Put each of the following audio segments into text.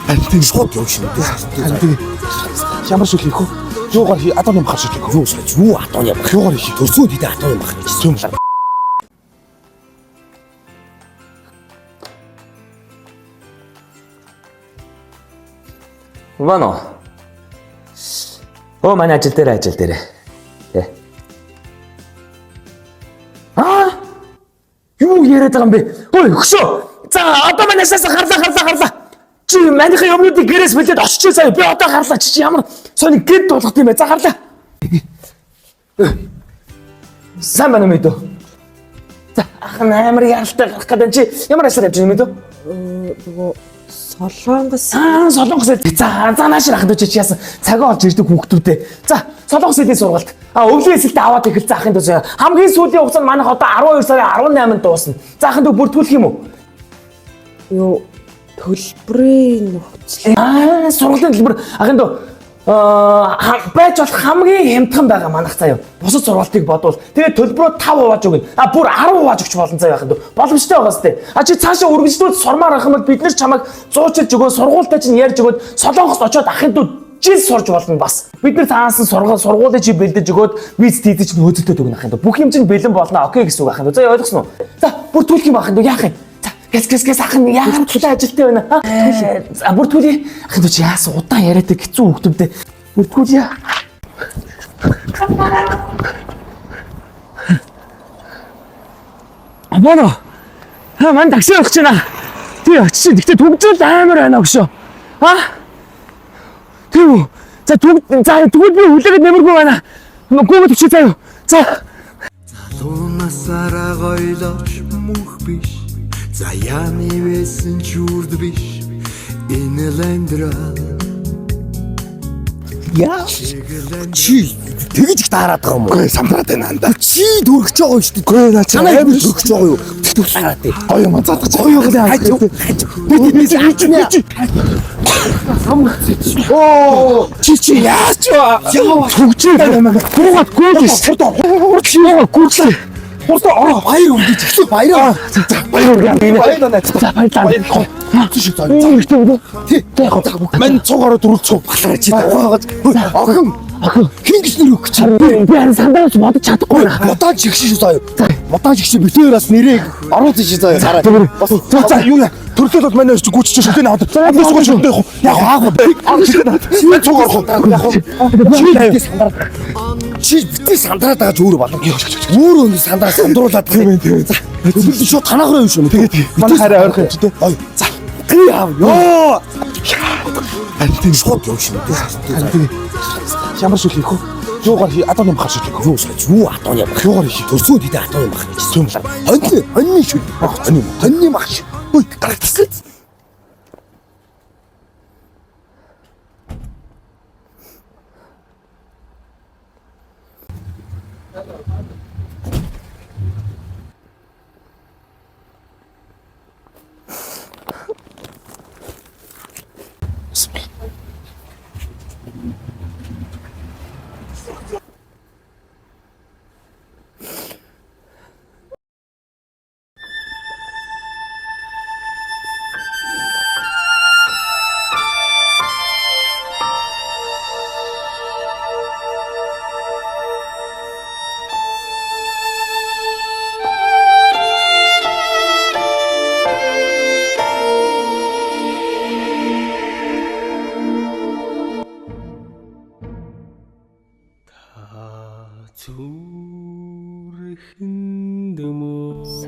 Альтын шууд явж шинэ. Альтын ямар шиг хийх вэ? Юугаар хий атон юм хар шиг хийх вэ? Юу атон юм? Юугаар хийх? Төрсүүд идэ атон юм байна. Сүм. Вано. Оо манай ажил дээр. Тэ. Юу яриад байгаа юм бэ? Ой, хөшөө. За, одоо манайсаас харлаа. Чи манийхаа юмнуудыг гэрээс бэлдээд очиж сая. Би одоо харлаа. Чи ямар сони гэд дуулгах юм бэ? За, харлаа. Сайн байна уу? За, ах амар яралтай гарах гэдэг чи ямар ашиг явж байна юм бэ? Нөгөө Солонгос Солонгос за нааш ахад чи яасан цагаа олж ирдэг хүүхдүүдээ. За, Солонгос эдийн сургалт. Өвлийн эсэлтэд аваад ихэл заахын тулд хамгийн сүүлийн хугацаанд манайх одоо 12 сарын 18-нд дуусна. Заахын тулд бүртгүүлэх юм уу? юу төлбөрийн нөхцөл Сургалтын төлбөр ахын тулд байж болох хамгийн хямдхан байгаа манайх заяа. Бусад сургалтыг бодвол тэгээд төлбөрөө 5% өгнө. Бүр 10% өгч болно заяа ахын тулд. Боломжтой байгаа сте. Чи цаашаа үргэлжлүүлж сурмаар ах юм бол бид нар чамайг зуучилж өгөө сургуультай чинь ярьж өгөөд Солонгост очиод ахын тулд жил сурж болно бас. Бид нар цаанаас нь сургуулийг чи бэлдэж өгөөд виз тийзэж чинь хөөцөлтөд өгнө ахын тулд. Бүх юм чинь бэлэн болно. Окей гэсэн үг ахын тулд. За ойлгосноо. За бүртгүүлэх юм ахын тулд яах юм? Гэс ахын яагаад тулаа ажилтай байна? Бүртгүүлээ. Ахын тулд яасан удаан яриадаг хэцүү хүүхдүүдээ бүртгүүлээ. Амаа. Мань такси явах гэж байна. Тий очиж. Гэтэ түгжүүл амар байна өгшөө. Тийм үү. За тэгвэл би хүлээгээд нэмэргүй байна. Гүмэд өчөө заяа. За. Залуунасараа гойлоош мөнх биш. Заяаны байсан чүрд биш. Энэ л амьдрал. Яа. Чи тэгэж их таарад байгаа юм уу? Гүй самраад байна анда. Чи дүрхэж байгаа шүү дээ. Гүй наа чи Амар дүрхэж байгаа юу? Таарад дээ. Гоё юм заадах. Гоё гоо. Оо, чи яач вэ? Яа түгжээ байна. Гуугаад гүйж. Чи яа гүйжлээ. Хурдан баяр өгдөж ихсэн баяр. Баяр яа. Баяр наа. За баярлалаа. Чи заа. Тий. Мань цугаараа дөрөв цуг балараа чи. Охин. Хин гэж нэр өгч. Би харин сандаалж бодож чадахгүй байна. Модаж ихшиж заяа. Модаж ихшиж битээр бас нэрийг оруулж ичээ заяа. Хараа. Бас за юу яа. Төрлөөл бол манай өч гүйчих шүлтээ наваад. Бас гүйчих шүлтээ явах. Яг аагүй. Мань цугаар хоо. Чи битээ сандраад байгаа ч өөр болов. Өөр өнөс сандраа сандруулаад байгаа. За. Төлөв шууд танахраа юм шүү. Тэгээд манай хараа ойрхон юм чи тээ. За. Би яав ёо. Альтын Шууд явж шинэ. Альтын ямар шиг хийх вэ? Юугаар хий атон юм хар шиг хийх вэ? Юу атон юм? Юугаар хийх? Төрсүүд идэ атон юм байна. Сүм. Хоньны шүү. Хоньны багш. Ой, гарагтсан.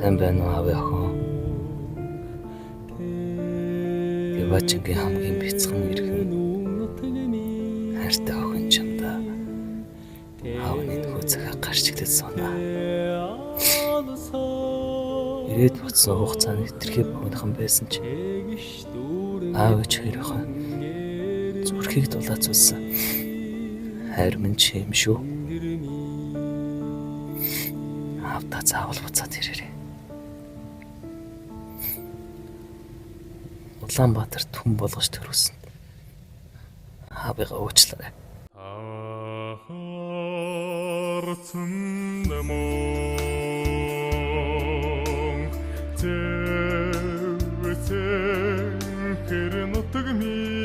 Сайн байна уу аав охин? Бачингийн хамгийн бяцхан иргэн хайртай охин чамда аавны нөхөцөг гарч иглэж сонаа. Ирээд буцсан хугацаанд хэтэрхий богинохан байсан ч аав ч хоёрын зүрхийг дулаацуулсан хайр минь ч юм шүү. Аавда заавал буцаад ирээрэй. Улаанбаатар түн болгож төрүүлсэн. Аавыгаа уучлаарай. Тэн хэрнут нутаг минь